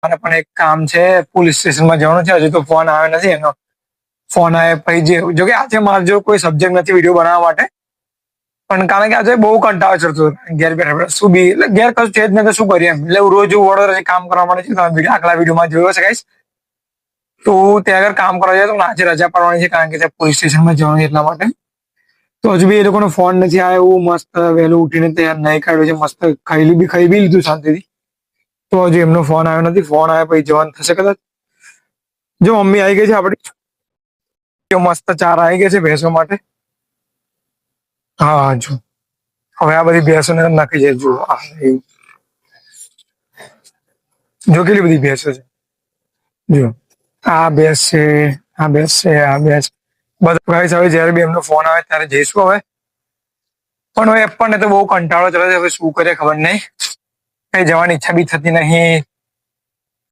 મને પણ એક કામ છે, પોલીસ સ્ટેશનમાં જવાનું છે. હજુ તો ફોન આવ્યો નથી એનો. ફોન આવે પછી જો કે આજે મારે જો કોઈ સબ્જેક્ટ નથી વિડીયો બનાવવા માટે, પણ કારણ કે આજે બહુ કંટાળો ચડતો ઘેર બેઠા શું બી એટલે ઘેર કશું છે જ નહીં તો શું કરીએ એમ. એટલે રોજ વડોદરા કામ કરવા માટે છે. તમે આગલા વિડીયોમાં જોયો હશે ગાઈસ. તો ત્યાં આગળ કામ કરવા જાય તો આજે રજા પાડવાની છે કારણ કે ત્યાં પોલીસ સ્ટેશનમાં જવાનું એટલા માટે. તો હજુ બી એ લોકોનો ફોન નથી આવ્યો. એવું મસ્ત વહેલું ઉઠીને તૈયાર નહીં કાઢ્યો છે, મસ્ત ખાઈ બી લીધું શાંતિથી. તો હજુ એમનો ફોન આવ્યો નથી. ફોન આવ્યા પછી જવાનું થશે કદાચ. જો મમ્મી આવી ગઈ છે આપડી, મસ્ત ચાર આવી ગઈ છે ભેંસો માટે. હા જો હવે આ બધી ભેંસોને નાખી જાય. જો કેટલી બધી ભેંસો છે. જો આ ભેંસ છે, આ ભેંસ છે, આ ભેંસ. બધા હવે જયારે બી એમનો ફોન આવે ત્યારે જઈશું હવે. પણ હવે આપણને તો બહુ કંટાળો ચડે છે. હવે શું કરે ખબર નહીં. કઈ જવાની ઈચ્છા બી થતી નહીં.